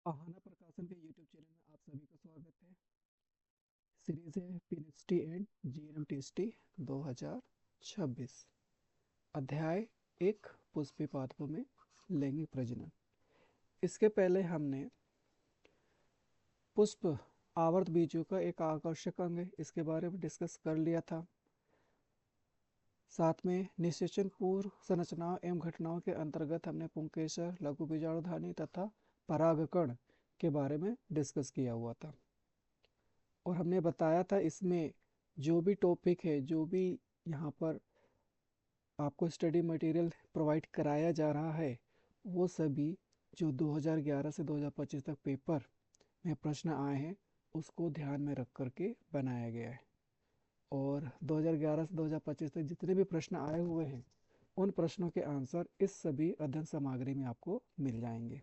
आहाना प्रकाशन के YouTube channel में आप सभी का स्वागत है। सीरीज है पीएनएसटी एंड जीएनएमटीएसटी 2026। अध्याय एक, पुष्पी पादपों में लैंगिक प्रजनन। इसके पहले हमने पुष्प आवर्त बीजों का एक आकर्षक अंग है, इसके बारे में डिस्कस कर लिया था। साथ में निषेचन पूर्व संरचनाओं एवं घटनाओं के अंतर्गत हमने पुंकेसर, लघु बीजाणुधानी तथा परागकण के बारे में डिस्कस किया हुआ था। और हमने बताया था इसमें जो भी टॉपिक है, जो भी यहाँ पर आपको स्टडी मटेरियल प्रोवाइड कराया जा रहा है, वो सभी जो 2011 से 2025 तक पेपर में प्रश्न आए हैं उसको ध्यान में रख करके बनाया गया है। और 2011 से 2025 तक जितने भी प्रश्न आए हुए हैं उन प्रश्नों के आंसर इस सभी अध्ययन सामग्री में आपको मिल जाएंगे।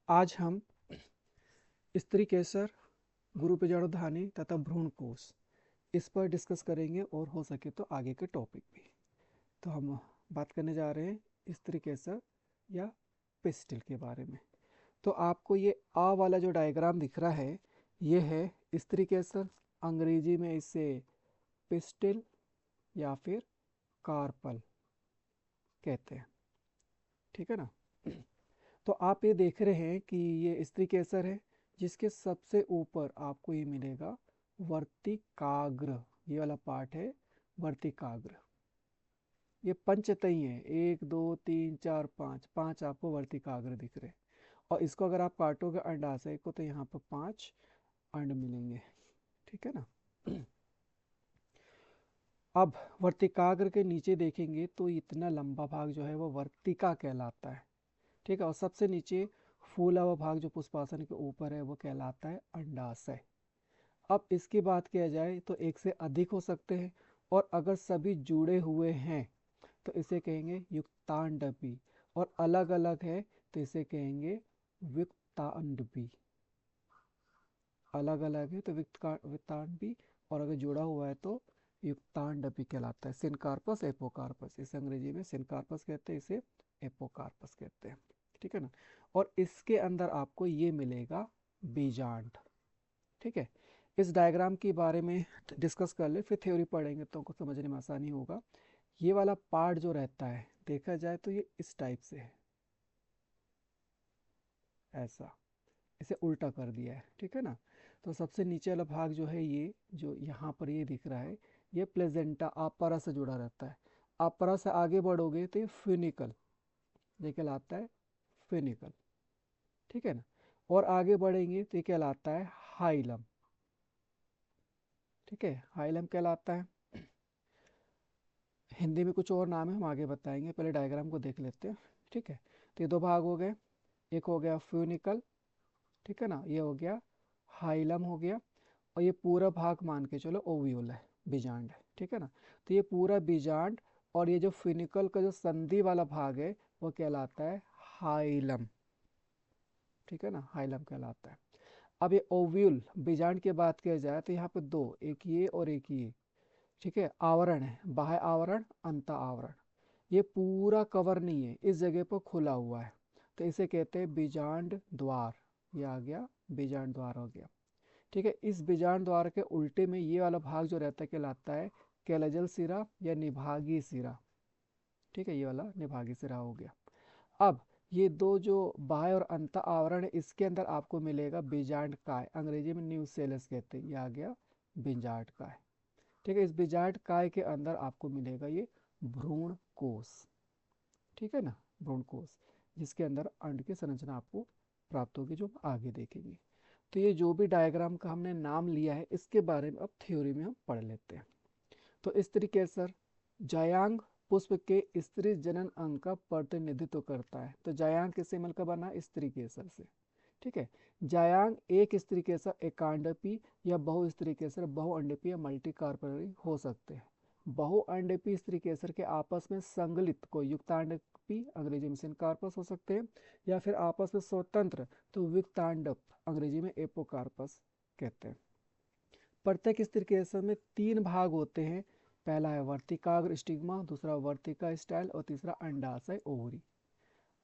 आज हम स्त्री केसर, गुरु बीजाणुधानी तथा भ्रूणकोश इस पर डिस्कस करेंगे और हो सके तो आगे के टॉपिक भी। तो हम बात करने जा रहे हैं स्त्री केसर या पिस्टिल के बारे में। तो आपको ये आ वाला जो डायग्राम दिख रहा है ये है स्त्री केसर, अंग्रेजी में इसे पिस्टिल या फिर कार्पल कहते हैं, ठीक है ना। तो आप ये देख रहे हैं कि ये स्त्री केसर है जिसके सबसे ऊपर आपको ये मिलेगा वर्तिकाग्र, ये वाला पार्ट है वर्तिकाग्र। ये पंचतई है, 1 2 3 4 5 आपको वर्तिकाग्र दिख रहे हैं। और इसको अगर आप काटोगे अंडाशय को तो यहाँ पर 5 अंड मिलेंगे, ठीक है ना। अब वर्तिकाग्र के नीचे देखेंगे तो इतना लंबा भाग जो है वो वर्तिका कहलाता है, ठीक है। और सबसे नीचे फूला हुआ भाग जो पुष्पासन के ऊपर है वो कहलाता है अंडाशय। अब इसकी बात किया जाए तो एक से अधिक हो सकते हैं, और अगर सभी जुड़े हुए हैं तो इसे कहेंगे युक्तांडपी, और अलग अलग है तो इसे कहेंगे विक्तांडपी। अलग अलग है तो विक्तांडपी, और अगर जुड़ा हुआ है तो युक्तांडपी कहलाता है। सिनकार्पस एपोकार्पस, इसे अंग्रेजी में सिनकार्पस कहते हैं, इसे एपोकार्पस कहते हैं, ठीक है ना। और इसके अंदर आपको ये मिलेगा बीजांड, ठीक है। इस डायग्राम के बारे में डिस्कस कर ले, फिर थ्योरी पढ़ेंगे तो हमको समझने में आसानी होगा। ये वाला पार्ट जो रहता है देखा जाए तो ये इस टाइप से है, ऐसा, इसे उल्टा कर दिया है, ठीक है ना। तो सबसे नीचे वाला भाग जो है ये जो यहाँ पर ये दिख रहा है ये प्लेजेंटा आपरा से जुड़ा रहता है। आपरा से आगे बढ़ोगे तो ये फिनिकल, ये कहलाता है फिनिकल, ठीक है ना। और आगे बढ़ेंगे तो ये कहलाता है हाइलम, ठीक है, हाइलम कहलाता है। हिंदी में कुछ और नाम है, हम आगे बताएंगे, पहले डायग्राम को देख लेते हैं, ठीक है। तो ये दो भाग हो गए, एक हो गया फ्यूनिकल, ठीक है ना, ये हो गया हाइलम हो गया, और ये पूरा भाग मान के चलो ओव्यूल है, बीजांड है, ठीक है ना। तो ये पूरा बीजांड, और ये जो फिनिकल का जो संधि वाला भाग है वो कहलाता है हाइलम, ठीक है ना, हाइलम कहलाता है। अब ये ओव्यूल बीजांड की बात किया जाए तो यहाँ पे दो, एक ये और एक ये, ठीक है, आवरण है, बाह्य आवरण अंत आवरण। ये पूरा कवर नहीं है, इस जगह पर खुला हुआ है, तो इसे कहते हैं बीजांड द्वार। ये आ गया बीजांड द्वार हो गया, ठीक है। इस बीजांड द्वार के उल्टे में ये वाला भाग जो रहता है कहलाता है कैलजल सिरा या निभागी सिरा, ठीक है, ये वाला निभागी सिरा हो गया। अब ये दो जो बाह्य और अंत आवरण है इसके अंदर आपको मिलेगा बीजांड काय, अंग्रेजी में न्यूसेलस कहते हैं, ये आ गया बीजांड काय, ठीक है। इस बीजांड काय के अंदर आपको मिलेगा ये भ्रूण कोश, ठीक है ना, भ्रूण कोश, जिसके अंदर अंड की संरचना आपको प्राप्त होगी, जो आगे देखेंगे। तो ये जो भी डायग्राम का हमने नाम लिया है इसके बारे में अब थ्योरी में हम पढ़ लेते हैं। तो स्त्री केसर जायांग पुष्प के स्त्री जनन अंग का प्रतिनिधित्व करता है। तो जायांग किससे मिलकर बना? स्त्री केसर से, ठीक है। जायांग एक स्त्री केसर एकांडपी या बहु स्त्री केसर बहुअंडपी या मल्टी कार्परी हो सकते हैं। बहुअंडपी स्त्री केसर के आपस में संगलित को युक्तांडपी अंग्रेजी में सिनकार्पस हो सकते हैं, या फिर आपस में स्वतंत्र तो विक्तांडप अंग्रेजी में एपोकार्पस कहते हैं। प्रत्येक स्त्री केसर में 3 भाग होते हैं, पहला है वर्तिकाग्र स्टिग्मा, दूसरा वर्तिका स्टाइल और तीसरा अंडाशय ओवरी।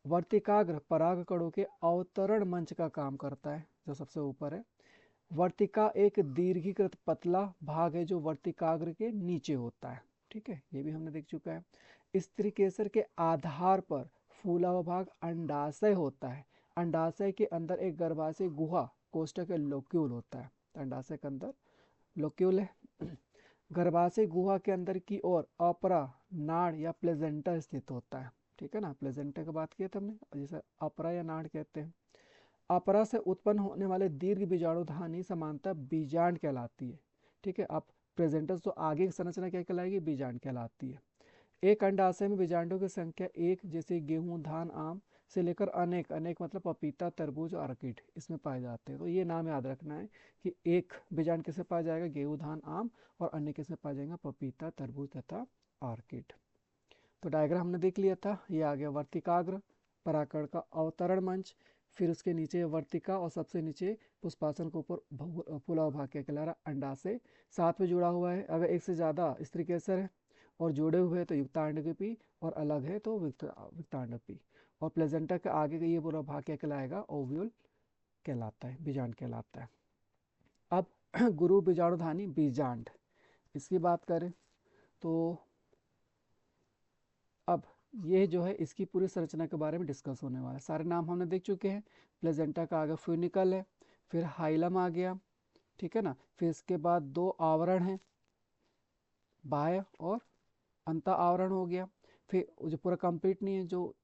वर्तिकाग्र पराग कणों के अवतरण मंच का काम करता है, जो सबसे ऊपर है। वर्तिका एक दीर्घीकृत पतला भाग है जो वर्तिकाग्र के नीचे होता है, ठीक है, ये भी हमने देख चुका है। स्त्री केसर के आधार पर फूला हुआ भाग अंडाशय होता है। अंडाशय के अंदर एक गर्भाशय गुहा कोष्ठक लोक्यूल होता है। अंडाशय के अंदर लोक्यूल है। गर्भाशय गुहा के अंदर की ओर अपरा नाड़ या प्लेजेंटा स्थित होता है, ठीक है ना। प्लेजेंटा की बात की हमने, जिसे अपरा या नाड़ कहते हैं। अपरा से उत्पन्न होने वाले दीर्घ बीजाणुधानी समानता बीजांड कहलाती है, ठीक है। अब प्रेजेंटस तो आगे की संरचना क्या कहलाएगी, बीजांड कहलाती है। एक अंडाशय में बीजांडों की संख्या एक, जैसे गेहूं, धान, आम से लेकर अनेक, अनेक मतलब पपीता, तरबूज, ऑर्किड, इसमें पाए जाते हैं। तो ये नाम याद रखना है कि एक बीजांड किसमें पाया जाएगा, गेहूं, धान, आम, और अन्य किसमें पाया जाएगा, पपीता, तरबूज तथा ऑर्किड। तो डायग्राम हमने देख लिया था। ये आ गया वर्तिकाग्र पराकण का अवतरण मंच, फिर उसके नीचे वर्तिका और सबसे नीचे पुष्पासन के ऊपर फूला भाग क्या कहला रहा, अंडाशय। साथ में जुड़ा हुआ है, अगर एक से ज़्यादा स्त्री केसर है और जुड़े हुए हैं तो युक्तांडपी, और अलग है तो विक्तांडपी। और प्लेजेंटा के आगे का ये पूरा भाग क्या कहलाएगा, ओव्यूल कहलाता है, बीजांड कहलाता है। अब गुरु बीजाणुधानी बीजांड, इसकी बात करें तो अब ये जो है इसकी पूरी संरचना के बारे में डिस्कस होने वाला है। सारे नाम हमने देख चुके हैं। प्लेजेंटा का आगे फ्यूनिकल है, फिर हाइलम आ गया, ठीक है ना। फिर इसके बाद दो आवरण हैं, बाह्य और अंत आवरण हो गया। फिर जो पूरा कंप्लीट नहीं है, जो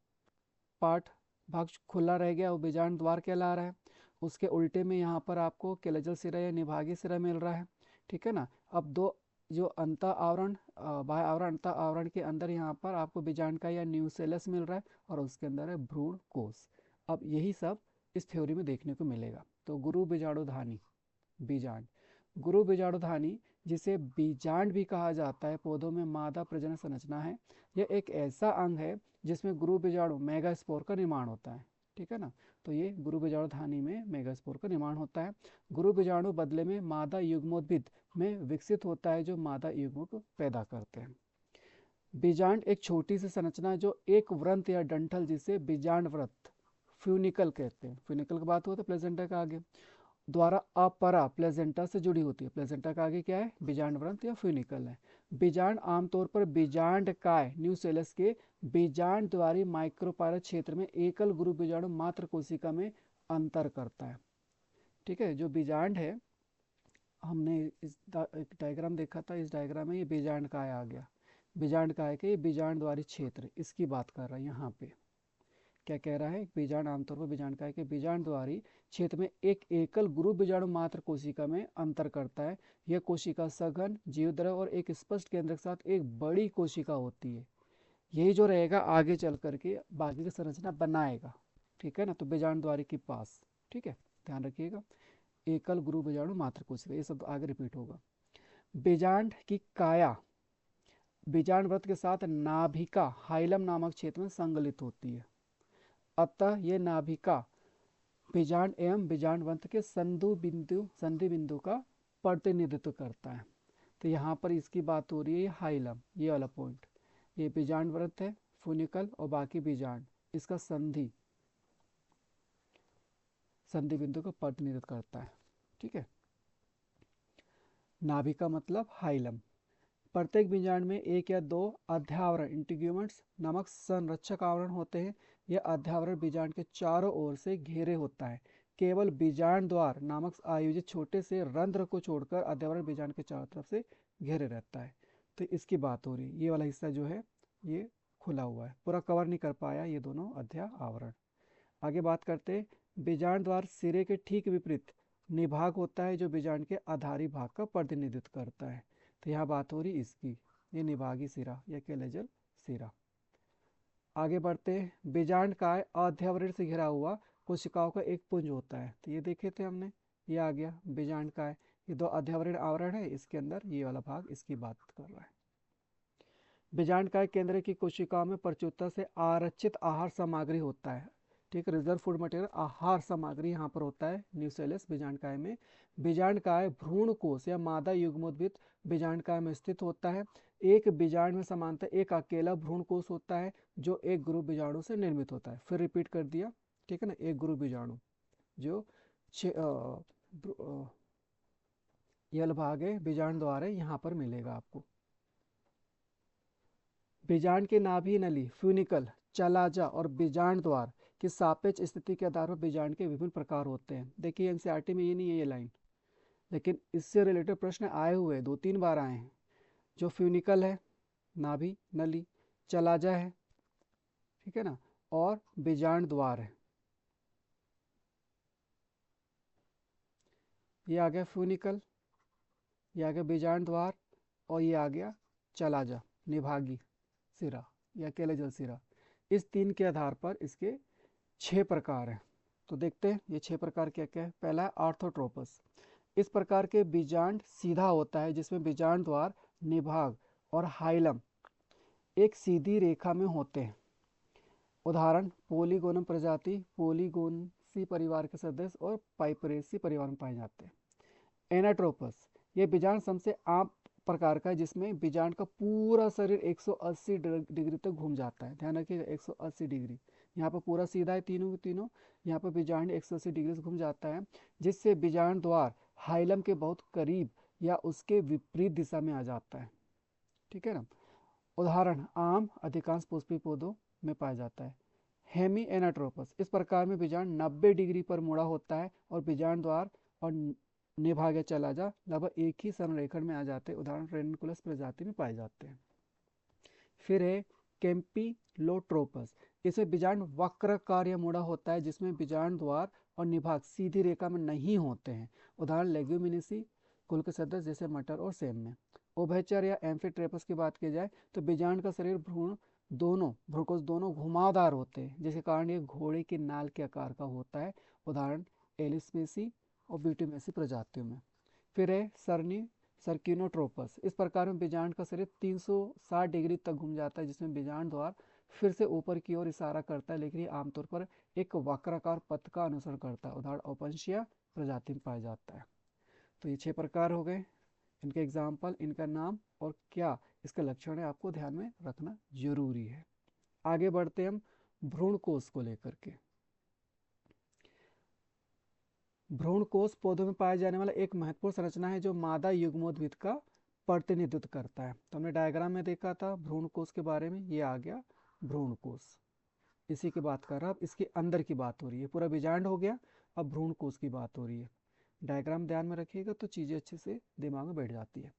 पार्ट भाग खुला रह गया, वो बीजांड द्वार कहला रहा है। उसके उल्टे में यहाँ पर आपको केलजल सिरा या निभागी सिरा मिल रहा है, ठीक है ना। अब दो जो अंत आवरण, बाह्य आवरण, अंत आवरण के अंदर यहाँ पर आपको बीजांड का या न्यूसेलस मिल रहा है, और उसके अंदर है भ्रूण कोश। अब यही सब इस थ्योरी में देखने को मिलेगा। तो गुरु बीजाणुधानी बीजांड, गुरु बीजाणुधानी जिसे बीजांड भी कहा जाता है, पौधों में मादा प्रजनन संरचना है। यह एक ऐसा अंग है जिसमें गुरु बीजाणु मेगास्पोर का निर्माण होता है, ठीक है ना। तो ये गुरु बीजाणुधानी में मेगास्पोर का निर्माण होता है। गुरु बीजाणु बदले में मादा युग्मोद्भिद में विकसित होता है, जो मादा युग्म को पैदा करते हैं। बीजांड एक छोटी सी संरचना है जो एक व्रंत या डंठल, जिसे बीजांड व्रत फ्यूनिकल कहते हैं। फ्यूनिकल की बात हो तो प्लेजेंटा का आगे द्वारा अपरा प्लेजेंटा से जुड़ी होती है। प्लेजेंटा का आगे क्या है, बीजांड व्रंत या फ्यूनिकल है। बीजांड आमतौर पर बीजांड काय न्यूसेलस के बीजांड द्वारी माइक्रोपायलस क्षेत्र में एकल गुरु बीजाणु मात्र कोशिका में अंतर करता है, ठीक है। जो बीजांड है, हमने इस एक डायग्राम देखा था, इस डायग्राम में ये बीजांड काय आ गया। बीजांड काय के बीजांड द्वारी क्षेत्र, इसकी बात कर रहा है यहाँ पे। क्या कह रहा है, बीजांड आमतौर पर बीजांड काय के बीजांड द्वारी क्षेत्र में एक एकल गुरु बीजाणु मात्र कोशिका में अंतर करता है। यह कोशिका सघन जीवद्रव और एक स्पष्ट केंद्र के साथ एक बड़ी कोशिका होती है। यही जो रहेगा आगे चल करके बाकी की संरचना बनाएगा, ठीक है ना। तो बीजांड द्वारी के पास, ठीक है, ध्यान रखिएगा, एकल गुरु बीजाणु मात्र कोशिका, ये सब आगे रिपीट होगा। बीजांड की काया बीजांड व्रत के साथ नाभिका हाइलम नामक क्षेत्र में संगलित होती है। अतः ये नाभिका बीजांड एवं बीजांड वंत के संधि बिंदु का प्रतिनिधित्व करता है। तो यहाँ पर इसकी बात हो रही है हाइलम, ये वाला पॉइंट, ये बीजांड व्रत है, फ्यूनिकल और बाकी बीजांड, इसका संधि बिंदु का प्रतिनिधित्व करता है, ठीक है। नाभिका मतलब हाइलम। प्रत्येक बीजांड में एक या दो अध्यावरण इंटीग्यूमेंट्स नामक संरक्षक आवरण होते हैं। यह अध्यावरण बीजांड के चारों ओर से घेरे होता है। केवल बीजांड द्वार नामक आयोजित छोटे से रंध्र को छोड़कर अध्यावरण बीजांड के चारों तरफ से घेरे रहता है। तो इसकी बात हो रही है, ये वाला हिस्सा जो है ये खुला हुआ है, पूरा कवर नहीं कर पाया ये दोनों अध्या आवरण। आगे बात करते हैं, बीजांड द्वार सिरे के ठीक विपरीत निभाग होता है, जो बीजांड के आधारी भाग का प्रतिनिधित्व करता है। तो यहाँ बात हो रही इसकी, ये निभागी सिरा या केलजल सिरा। आगे बढ़ते हैं, बीजांड काय अध्यावरण से घिरा हुआ कोशिकाओं का एक पुंज होता है। तो ये देखे थे हमने, ये आ गया बीजांड काय, ये दो अध्यावरण आवरण है, इसके अंदर ये वाला भाग इसकी बात कर रहा है। बीजांड काय केंद्र की कोशिकाओं में प्रचुरता से आरक्षित आहार सामग्री होता है, ठीक, रिजर्व फूड मटेरियल आहार सामग्री यहाँ पर होता है न्यूसेलस बीजांड काय में। बीजांड काय भ्रूण कोश या मादा युग्मोद्भिद बीजांड काय में स्थित होता है। एक बीजांड में सामान्यतः एक अकेला भ्रूणकोश होता है जो एक गुरु बीजाणु से निर्मित होता है। फिर रिपीट कर दिया, ठीक है ना, एक गुरु बीजाणु जो यल भाग है बीजांड द्वार है, यहाँ पर मिलेगा आपको। बीजांड के नाभि नली, फ्यूनिकल, चलाजा और बीजांड द्वार की सापेक्ष स्थिति के आधार पर बीजांड के विभिन्न प्रकार होते हैं। देखिए एनसीईआरटी में ये नहीं है ये लाइन, लेकिन इससे रिलेटेड प्रश्न आए हुए 2-3 बार आए हैं। जो फ्यूनिकल है, नाभि नली, चलाजा है, ठीक है ना, और बीजांड द्वार है। ये आ गया फ्यूनिकल, ये आ गया बीजांड द्वार, और ये आ गया चलाजा, निभागी सिरा या अकेले जल सिरा। इस 3 के आधार पर इसके 6 प्रकार हैं। तो देखते हैं ये 6 प्रकार क्या क्या है। पहला है आर्थोट्रोपस। इस प्रकार के बीजांड सीधा होता है जिसमें बीजांड द्वार, निभाग और हाइलम एक सीधी रेखा में होते हैं। उदाहरण पोलीगोनम प्रजाति पोलीगोनसी परिवार के सदस्य और पाइपरेसी परिवार में पाए जाते हैं। एनाट्रोपस, ये बीजांड सबसे आम प्रकार का है जिसमें बीजांड का पूरा शरीर 180 डिग्री तक घूम जाता है। ध्यान रखिएगा 180 डिग्री, यहाँ पर पूरा सीधा है तीनों के तीनों, यहाँ पर बीजांड 180 डिग्री से घूम जाता है जिससे बीजांड द्वार हाइलम के बहुत करीब या उसके विपरीत दिशा में आ जाता है, ठीक है ना। उदाहरण आम, अधिकांश पुष्पीय पौधों में पाया जाता है। हेमी एनाट्रोपस, इस प्रकार में बीजांड 90 डिग्री पर मुड़ा होता है और बीजांड द्वार और निभाग चलाजा लगभग एक ही संरेखण में आ जाते हैं। उदाहरण रेनिकुलस प्रजाति में पाए जाते हैं। फिर है कैम्पिलोट्रोपस, इसमें बीजांड वक्राकार या मुड़ा होता है जिसमें बीजांड द्वार और निभाग सीधी रेखा में नहीं होते हैं। उदाहरण लेग्यूमिनेसी कुल के सदस्य जैसे मटर और सेम में। उभयचर या एम्फीट्रेपस की बात की जाए तो बीजांड का शरीर भ्रूणकोश दोनों घुमावदार होते हैं जिसके कारण ये घोड़े के नाल के आकार का होता है। उदाहरण एलिसमेसी और ब्यूटीमेसी प्रजातियों में। फिर है सर्किनोट्रोपस, इस प्रकार में बीजांड का शरीर 360 डिग्री तक घूम जाता है जिसमें बीजांड द्वार फिर से ऊपर की ओर इशारा करता है, लेकिन ये आमतौर पर एक वक्राकार पथ का अनुसरण करता है। उदाहरण ओपनशिया प्रजाति में पाया जाता है। तो ये 6 प्रकार हो गए, इनके एग्जाम्पल, इनका नाम और क्या इसका लक्षण है आपको ध्यान में रखना जरूरी है। आगे बढ़ते हम भ्रूणकोश को लेकर के। भ्रूणकोश पौधों में पाए जाने वाला एक महत्वपूर्ण संरचना है जो मादा युग्मोद्भिद का प्रतिनिधित्व करता है। तो हमने डायग्राम में देखा था भ्रूणकोश के बारे में, ये आ गया भ्रूणकोश, इसी की बात कर रहा, अब इसके अंदर की बात हो रही है। पूरा बीजांड हो गया, अब भ्रूणकोश की बात हो रही है। डायग्राम ध्यान में रखिएगा तो चीज़ें अच्छे से दिमाग में बैठ जाती है।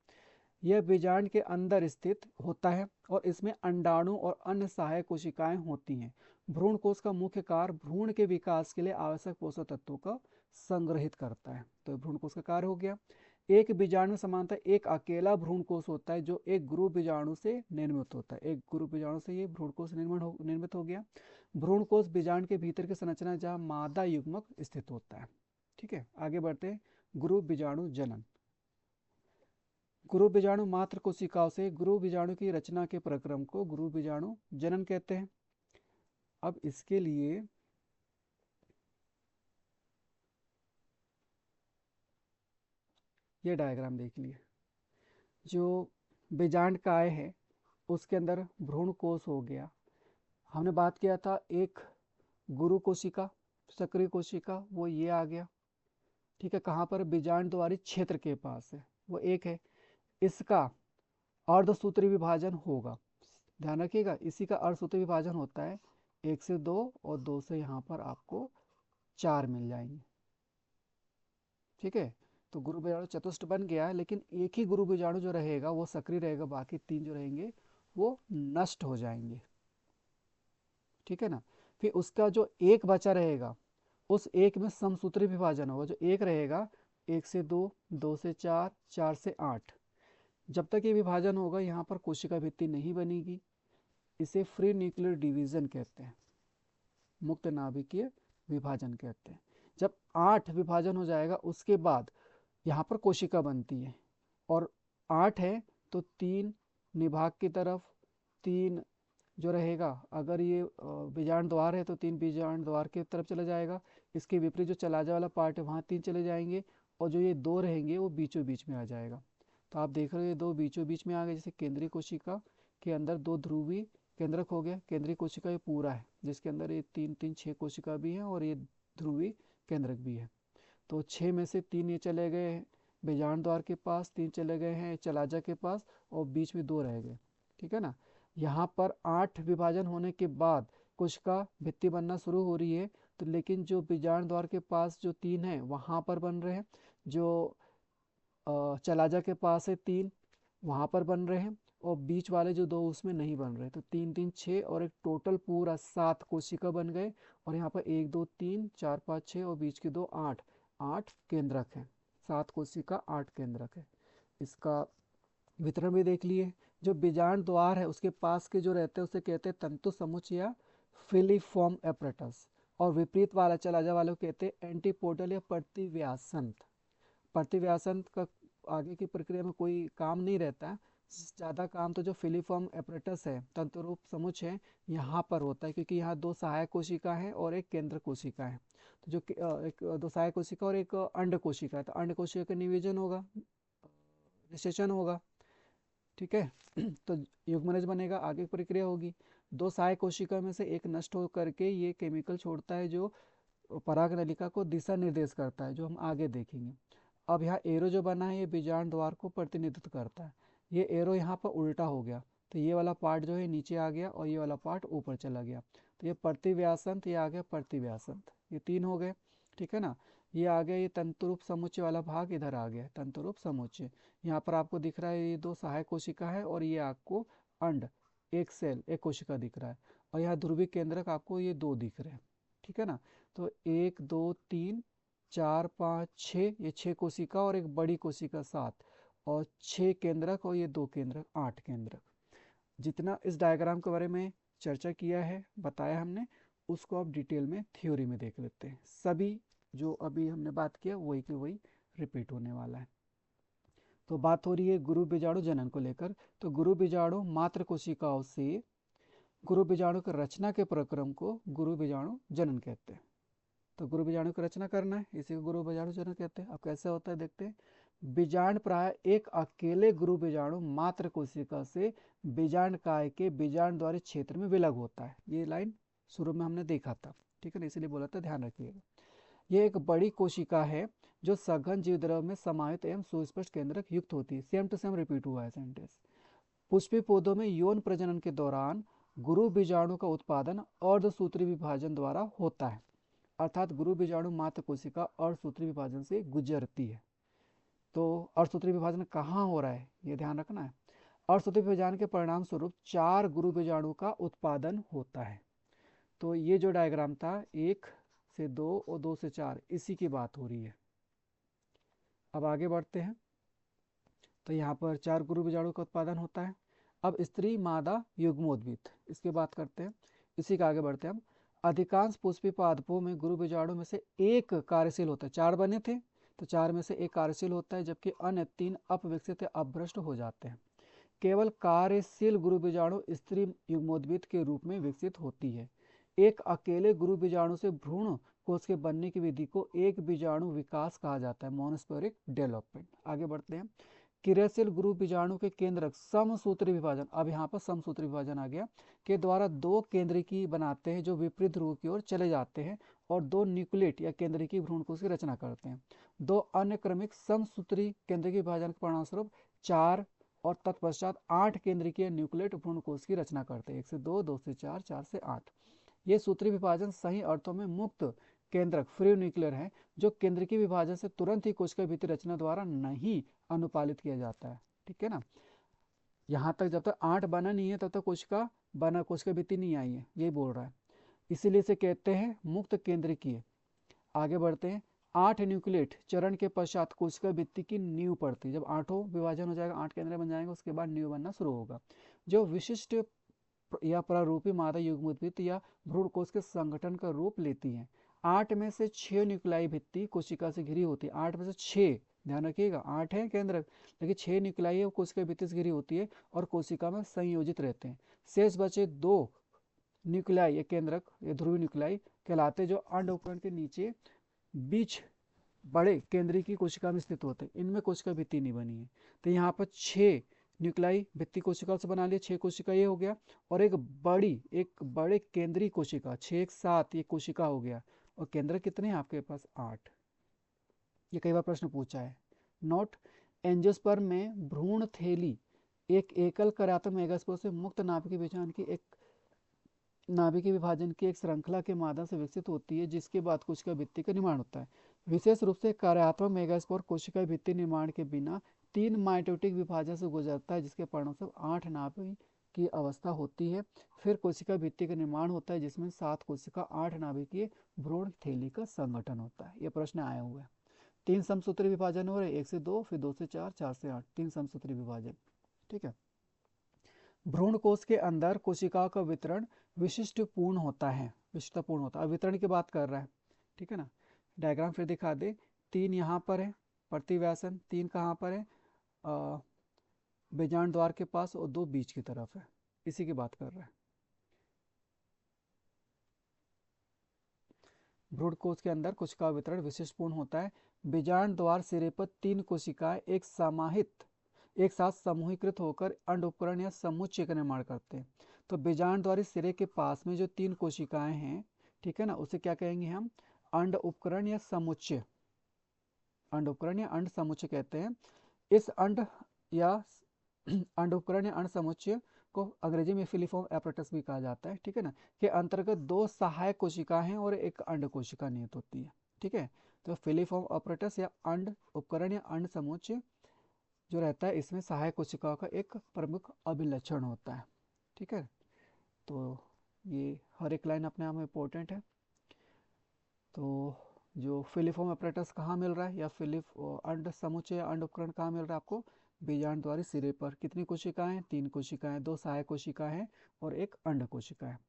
यह बीजांड के अंदर स्थित होता है और इसमें अंडाणु और अन्य सहायक कोशिकाएं होती हैं। भ्रूणकोश का मुख्य कार्य भ्रूण के विकास के लिए आवश्यक पोषक तत्वों का संग्रहित करता है। तो भ्रूणकोश का कार्य हो गया। एक बीजाणु में सामान्यतः एक अकेला भ्रूणकोश होता है जो एक गुरु बीजाणु से निर्मित होता है। एक गुरु बीजाणु से ये भ्रूणकोश निर्मित हो गया। भ्रूणकोश बीजांड के भीतर की संरचना जहाँ मादा युग्मक स्थित होता है, ठीक है। आगे बढ़ते हैं गुरु बीजाणु जनन। गुरु बीजाणु मात्र कोशिकाओं से गुरु बीजाणु की रचना के प्रक्रम को गुरु बीजाणु जनन कहते हैं। अब इसके लिए ये डायग्राम देख लिए, जो बीजांड काय है उसके अंदर भ्रूणकोश हो गया। हमने बात किया था एक गुरु कोशिका, सक्रिय कोशिका, वो ये आ गया, ठीक है। कहाँ पर? बीजांड द्वारी क्षेत्र के पास है, वो एक है। इसका अर्धसूत्री विभाजन होगा, ध्यान रखिएगा, इसी का अर्धसूत्री विभाजन होता है 1 से 2 और 2 से यहाँ पर आपको 4 मिल जाएंगे, ठीक है। तो गुरु बीजाणु चतुष्ट बन गया है, लेकिन एक ही गुरु बीजाणु जो रहेगा वो सक्रिय रहेगा, बाकी 3 जो रहेंगे वो नष्ट हो जाएंगे, ठीक है ना। फिर उसका जो एक बचा रहेगा उस एक में समसूत्री विभाजन होगा। जो एक रहेगा 1 से 2, 2 से 4, 4 से 8, जब तक ये विभाजन होगा यहाँ पर कोशिका भित्ति नहीं बनेगी। इसे फ्री न्यूक्लियर डिवीजन कहते हैं, मुक्त नाभिकीय विभाजन कहते हैं। जब 8 विभाजन हो जाएगा उसके बाद यहाँ पर कोशिका बनती है, और 8 है तो 3 निभाग की तरफ, 3 जो रहेगा, अगर ये बीजांड द्वार है तो 3 बीजांड द्वार की तरफ चला जाएगा। इसके विपरीत जो चलाजा वाला पार्ट है वहाँ 3 चले जाएंगे, और जो ये 2 रहेंगे वो बीचों बीच में आ जाएगा। तो आप देख रहे हो ये दो बीचों बीच में आ गए। जैसे केंद्रीय कोशिका के अंदर दो ध्रुवी केंद्रक हो गया, केंद्रीय कोशिका ये पूरा है जिसके अंदर ये तीन तीन छह कोशिका भी हैं और ये ध्रुवी केंद्रक भी है। तो छः में से तीन ये चले गए हैं बेजान द्वार के पास, तीन चले गए हैं चलाजा के पास और बीच में दो रह गए। ठीक है ना। यहाँ पर 8 विभाजन होने के बाद कोशिका भित्ति बनना शुरू हो रही है। तो लेकिन जो बीजांड द्वार के पास जो तीन है वहाँ पर बन रहे हैं, जो चलाजा के पास है तीन वहाँ पर बन रहे हैं, और बीच वाले जो दो उसमें नहीं बन रहे। तो तीन तीन छः और एक टोटल पूरा 7 कोशिका बन गए। और यहाँ पर 1 2 3 4 5 6 और बीच के दो 8, 8 केंद्रक हैं। 7 कोशिका 8 केंद्रक है। इसका वितरण भी देख लिए। जो बीजांड द्वार है उसके पास के जो रहते हैं उसे कहते हैं तंतु समुच्चय या फिलीफॉर्म एपरेटस, और विपरीत वाला चलाजा वाले को कहते हैं एंटीपोडल या प्रतिव्यासंत। प्रतिव्यासन का आगे की प्रक्रिया में कोई काम नहीं रहता है। ज़्यादा काम तो जो फिलीफॉर्म एपरेटस है तंतुरूप समुच्चय है यहाँ पर होता है, क्योंकि यहाँ दो सहायक कोशिका हैं और एक केंद्र कोशिका है। तो जो एक दो सहायक कोशिका और एक अंड कोशिका है, तो अंड कोशिका का निवेजन होगा, निषेचन होगा। ठीक है। तो युग्मनज बनेगा, आगे प्रक्रिया होगी। दो सहायक कोशिका में से एक नष्ट हो करके ये केमिकल छोड़ता है जो पराग नलिका को दिशा निर्देश करता है, जो हम आगे देखेंगे। अब यहाँ एरो जो बना है ये बीजांड द्वार को प्रतिनिधित्व करता है। ये एरो यहाँ पर उल्टा हो गया, तो ये वाला पार्ट जो है नीचे आ गया और ये वाला पार्ट ऊपर चला गया। तो ये प्रतिव्यासंत, ये आ गया प्रतिव्यासंत, ये तीन हो गए। ठीक है ना। ये आ गया, ये तंतुरूप समुच्चय वाला भाग इधर आ गया, तंतुरूप समुच्चय। यहाँ पर आपको दिख रहा है ये दो सहायक कोशिका है और ये आपको अंड एक सेल एक कोशिका दिख रहा है, और यहाँ ध्रुवीय केंद्रक आपको ये दो दिख रहे हैं। ठीक है ना। तो 1 2 3 4 5 6, ये 6 कोशिका और एक बड़ी कोशिका 7, और 6 केंद्रक और ये 2 केंद्रक 8 केंद्रक। जितना इस डायग्राम के बारे में चर्चा किया है बताया हमने, उसको आप डिटेल में थ्योरी में देख लेते हैं। सभी जो अभी हमने बात किया वही की वही रिपीट होने वाला है। तो बात हो रही है गुरु बीजाणु जनन को लेकर। तो गुरु बीजाणु मात्र कोशिकाओं से गुरु बीजाणु की रचना के प्रक्रम को गुरु बीजाणु जनन कहते हैं। तो गुरु बीजाणु की रचना करना है, इसी को गुरु बीजाणु जनन कहते हैं। अब कैसे होता है देखते हैं। बीजांड प्राय एक अकेले गुरु बीजाणु मात्र कोशिका से बीजांड काय के बीजांड द्वारी क्षेत्र में विलग होता है। ये लाइन शुरू में हमने देखा था। ठीक है ना, इसलिए बोला था, ध्यान रखिएगा। यह एक बड़ी कोशिका है जो सघन जीवद्रव्य में समाहित एवं सुस्पष्ट केंद्रक युक्त होती है। सेम टू सेम रिपीट हुआ है सेंटेंस। पुष्पी पौधों में यौन प्रजनन के दौरान गुरु बीजाणु का उत्पादन अर्धसूत्री विभाजन द्वारा होता है, अर्थात गुरु बीजाणु मात्र कोशिका अर्धसूत्री विभाजन से गुजरती है। तो अर्धसूत्री विभाजन कहाँ हो रहा है ये ध्यान रखना है। अर्धसूत्री विभाजन के परिणाम स्वरूप 4 गुरु बीजाणु का उत्पादन होता है। तो ये जो डायग्राम था 1 से 2 और 2 से 4, इसी की बात हो रही है। अब आगे बढ़ते हैं। तो यहाँ पर 4 गुरु बीजाणु का उत्पादन होता है। अब स्त्री मादा युग्मोद्भिद, इसकी बात करते हैं। इसी का आगे बढ़ते हैं हम। अधिकांश पुष्पी पादपों में गुरु बीजाणु में से एक कार्यशील होता है। 4 बने थे तो 4 में से एक कार्यशील होता है, जबकि अन्य 3 अपविकसित या अपभ्रष्ट हो जाते हैं। केवल कार्यशील गुरु बीजाणु स्त्री युग्मोद्भिद के रूप में विकसित होती है। एक अकेले गुरु बीजाणु से भ्रूण कोष के बनने की विधि को एक बीजाणु विकास कहा जाता है, मोनोस्पोरिक डेवलपमेंट। आगे बढ़ते हैं। क्रियाशील गुरु बीजाणु के केंद्रक समसूत्री विभाजन, अब यहाँ पर समसूत्री विभाजन आ गया, के द्वारा 2 केंद्रिकी बनाते हैं जो विपरीत ध्रुव की ओर चले जाते हैं और 2 न्यूक्लिएट या केंद्रिकी भ्रूणकोश की रचना करते हैं। 2 अन्य क्रमिक समसूत्री केंद्रिकी विभाजन के परिणामस्वरूप 4 और तत्पश्चात 8 केंद्रिकीय न्यूक्लिएट भ्रूणकोश की रचना करते हैं। 1 से 2, 2 से 4, 4 से 8। ये सूत्री विभाजन सही अर्थों में मुक्त केंद्रक फ्री न्यूक्लियर है, जो केंद्रिकी विभाजन से तुरंत ही कोशिका भित्ति रचना द्वारा नहीं अनुपालित किया जाता है। ठीक है ना। यहाँ तक जब तक 8 बना नहीं है तब तक कोशिका भित्ति नहीं आई है, यही बोल रहा है। इसीलिए इसे कहते हैं मुक्त केंद्रिकीय। आगे बढ़ते हैं। 8 न्यूक्लिएट चरण के पश्चात कोशिका भित्ति की नींव पड़ती है। जब 8 विभाजन हो जाएगा, 8 केंद्र बन जाएंगे, उसके बाद नींव बनना शुरू होगा, जो विशिष्ट या प्रारूपी मादा युग्मोद्भिद या भ्रूणकोश के संगठन का रूप लेती है। 8 में से 6 न्यूक्लियाई भित्ति कोशिका से घिरी होती है। 8 में से 6, ध्यान रखिएगा, 8 है केंद्रक, लेकिन 6 न्यूक्लियाई कोशिका भित्ति से घिरी होती है और कोशिका में संयोजित रहते हैं। शेष बचे 2 न्यूक्लियाई या केंद्रक या ध्रुवीय न्यूक्लियाई कहलाते, जो अंड उपकरण के नीचे बीच बड़े केंद्रीय की कोशिका में स्थित होते हैं, इनमें कोशिका भित्ति नहीं बनी है। तो यहाँ पर 6 न्यूक्लाई भित्ति कोशिका से बना लिए, 6 कोशिका ये हो गया, और एक बड़े केंद्रीय कोशिका, 6 एक साथ ये कोशिका हो गया। और केंद्र कितने हैं आपके पास? 8। ये कई बार प्रश्न पूछा है। नोट, एंजियोस्पर्म में भ्रूण थैली एक एकल कार्यात्मक मेगास्पोर से मुक्त नाभिकीय विभाजन की एक श्रृंखला के माध्यम से विकसित होती है, जिसके बाद कोशिका भित्ति का निर्माण होता है। विशेष रूप से कार्यात्मक मेगास्पोर कोशिका भित्ति निर्माण के बिना 3 माइटोटिक विभाजन से गुजरता है, जिसके परिणामस्वरूप 8 नाभिक की अवस्था होती है। फिर कोशिका भित्ति का निर्माण होता है, जिसमें 7 कोशिका 8 नाभिकीय भ्रूण थैली का संगठन होता है। यह प्रश्न आया हुआ है। 3 समसूत्री विभाजन हो रहे, 1 से 2, फिर 2 से 4, 4 से 8, 3 समसूत्री विभाजन। ठीक है। भ्रूण कोश के अंदर कोशिकाओं का वितरण विशिष्टपूर्ण होता है, विशिष्टपूर्ण होता है। वितरण की बात कर रहा है, ठीक है ना। डायग्राम फिर दिखा दे। 3 यहाँ पर है प्रतिव्यासन, 3 कहाँ पर है? बेजान द्वार के पास, और 2 बीच की तरफ है। इसी की बात कर रहा है। भ्रूण कोश के अंदर कोशिका वितरण विशिष्टपूर्ण होता है। बेजान द्वार सिरे पर 3 कोशिकाएं एक साथ समूहीकृत होकर अंड उपकरण या समुच्चय का निर्माण करते हैं। तो बेजान द्वारी सिरे के पास में जो 3 कोशिकाएं हैं, ठीक है ना, उसे क्या कहेंगे हम? अंड उपकरण या समुच्चय। अंड उपकरण या अंड समुच्चय कहते हैं। इस अंड या अंड उपकरण या अंड समुच्चय को अंग्रेजी में फिलीफॉर्म एपरेटस भी कहा जाता है, ठीक है ना, के अंतर्गत 2 सहायक कोशिका हैं और एक अंड कोशिका निहित होती है। ठीक है। तो फिलीफॉर्म एपरेटस या अंड उपकरण या अंड समुच्चय जो रहता है, इसमें सहायक कोशिकाओं का एक प्रमुख अभिलक्षण होता है। ठीक है। तो ये हर एक लाइन अपने आप में इंपॉर्टेंट है। तो जो फिलीफॉर्म एपरेटस कहाँ मिल रहा है, या अंड समुच्चय अंड उपकरण कहाँ मिल रहा है आपको? बीजांड द्वारी सिरे पर। कितनी कोशिकाएं हैं? 3 कोशिकाएं, 2 सहायक कोशिकाएं हैं और एक अंड कोशिका है।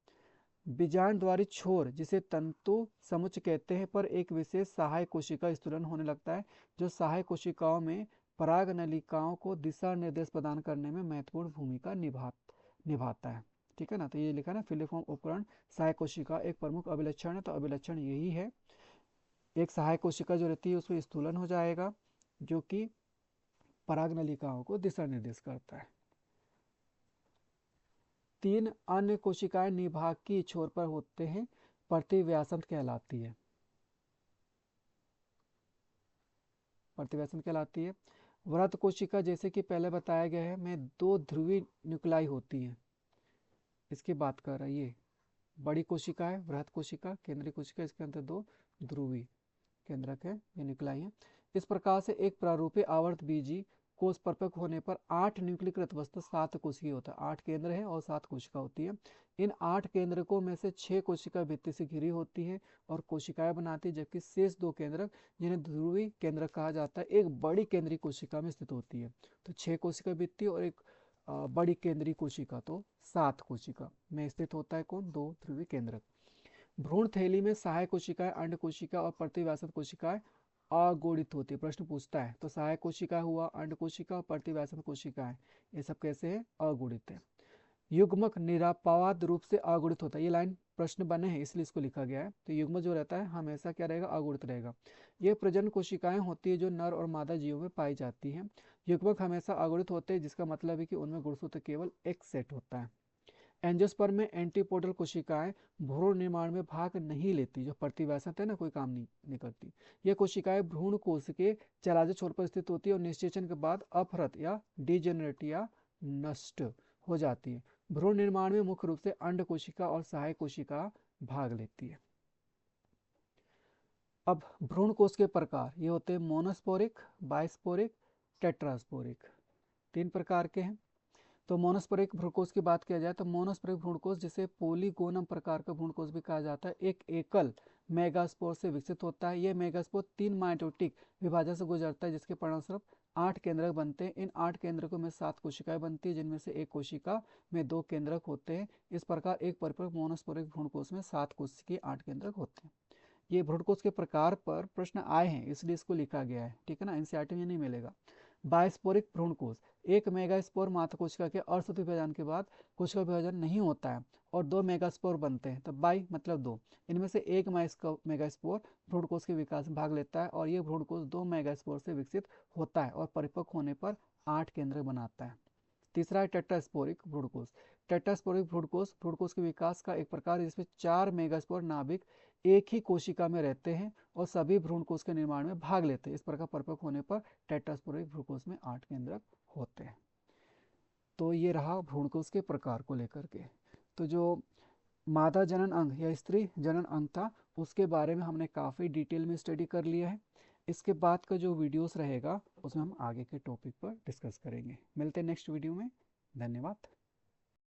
बीजांड द्वारी छोर, जिसे तंतु समुच्चय कहते हैं, पर एक विशेष सहायक कोशिका स्तूलन होने लगता है, जो सहायक कोशिकाओं में पराग नलिकाओं को दिशा निर्देश प्रदान करने में महत्वपूर्ण भूमिका निभाता है। ठीक है ना। तो ये लिखा ना, फिलीफॉर्म उपकरण सहायक कोशिका एक प्रमुख अभिलक्षण है। तो अभिलक्षण यही है, एक सहायक कोशिका जो रहती है उसमें स्थूलन हो जाएगा, जो कि पराग नलिकाओं को दिशा निर्देश करता है। 3 अन्य कोशिकाएं निभाग की छोर पर होते हैं, प्रतिव्यासन कहलाती है। प्रतिव्यासन कहलाती है। वृत्त कोशिका, जैसे कि पहले बताया गया है, में 2 ध्रुवीय न्यूक्लाई होती हैं। इसकी बात कर रही है। बड़ी कोशिका है वृहत कोशिका, केंद्रीय कोशिका, इसके अंदर 2 ध्रुवीय केंद्रक है, ये न्यूक्लाई है। इस प्रकार से एक प्रारूपीय आवर्त बीजी कोष परिपक्व होने पर 8 न्यूक्लीकृत वस्तु 7 कोशिकीय होता है। 8 केंद्र है और 7 कोशिका होती है। इन 8 केंद्रकों में से 6 कोशिका भित्ति से घिरी होती है और कोशिकाएं बनाती है, जबकि शेष 2 केंद्रक, जिन्हें ध्रुवीय केंद्रक कहा जाता है, एक बड़ी केंद्रीय कोशिका में स्थित होती है। तो 6 कोशिका भित्ति और एक बड़ी केंद्रीय कोशिका, तो 7 कोशिका में स्थित होता है कौन? 2 ध्रुवीय केंद्रक। भ्रूण थैली में सहायक कोशिकाएं, अंड कोशिका और प्रतिव्यासन कोशिकाएं अगुणित होती है। प्रश्न पूछता है, तो सहायक कोशिका हुआ, अंड कोशिका और प्रतिव्यासन कोशिकाएं, ये सब कैसे है? अगुणित है। युग्मक निरापवाद रूप से अगुणित होता है। ये लाइन प्रश्न बने हैं इसलिए इसको लिखा गया है। तो युग्मक जो रहता है हमेशा क्या रहेगा? अगुणित रहेगा। ये प्रजनन कोशिकाएं होती है जो नर और मादा जीवों में पाई जाती हैं। युग्मक हमेशा अगुणित होते हैं, जिसका मतलब है कि उनमें गुणसूत्र केवल एक सेट होता है। एंजियोस्पर्म में एंटीपोडल कोशिकाएं भ्रूण निर्माण में भाग नहीं लेती, जो प्रतिव्यासन है ना, कोई काम नहीं करती। ये कोशिकाएं भ्रूण कोश के चलाजे छोर पर स्थित होती है और निषेचन के बाद अपहृत या डिजेनरेट या नष्ट हो जाती है। भ्रूण निर्माण में मुख्य रूप से अंड कोशिका और सहायक कोशिका भाग लेती है। अब भ्रूण कोश के प्रकार ये होते हैं मोनोस्पोरिक, बाइस्पोरिक, टेट्रास्पोरिक। 3 प्रकार के हैं। तो मोनोस्पोरिक भ्रूणकोश की बात किया जाए तो मोनोस्पोरिक भ्रूणकोश, जिसे पोलीगोनम प्रकार का भ्रूणकोश भी कहा जाता है, एक एकल मेगास्पोर से विकसित होता है। यह मेगास्पोर 3 माइटोटिक विभाजन से गुजरता है, जिसके परिणामस्वरूप 8 केंद्रक बनते हैं। इन 8 केंद्रकों में 7 कोशिकाएं बनती है, जिनमें से एक कोशिका में 2 केंद्रक होते हैं। इस प्रकार एक परिपक्व मोनोस्पोरिक भ्रूणकोश में 7 कोशिकीय 8 केंद्रक होते हैं। ये भ्रूणकोश के प्रकार पर प्रश्न आए हैं, इसलिए इसको लिखा गया है। ठीक है ना, एनसीईआरटी में नहीं मिलेगा। बायोस्पोरिक भ्रूणकोश, एक मेगास्पोर मात्र कोशिका के अर्धसूत्रीय विभाजन के बाद कोशिका विभाजन नहीं होता है और दो मेगास्पोर बनते हैं, तो बाई मतलब दो, इनमें से एक मेगास्पोर भ्रूणकोश के विकास में भाग लेता है और ये भ्रूणकोश दो मेगास्पोर से विकसित होता है और परिपक्व होने पर 8 केंद्र बनाता है। तीसरा है टेट्रास्पोरिक भ्रूणकोश। टेट्रास्पोरिक भ्रूणकोश भ्रूणकोश के विकास का एक प्रकार है जिसमें 4 मेगास्पोर नाभिक एक ही कोशिका में रहते हैं और सभी भ्रूणकोश के निर्माण में भाग लेते हैं। इस प्रकार परिपक्व होने पर टेट्रास्पोरिक भ्रूणकोश में 8 केंद्रक होते हैं। तो ये रहा भ्रूणकोश के प्रकार को लेकर के। तो जो मादा जनन अंग या स्त्री जनन अंग था उसके बारे में हमने काफ़ी डिटेल में स्टडी कर लिया है। इसके बाद का जो वीडियोस रहेगा उसमें हम आगे के टॉपिक पर डिस्कस करेंगे। मिलते हैं नेक्स्ट वीडियो में। धन्यवाद।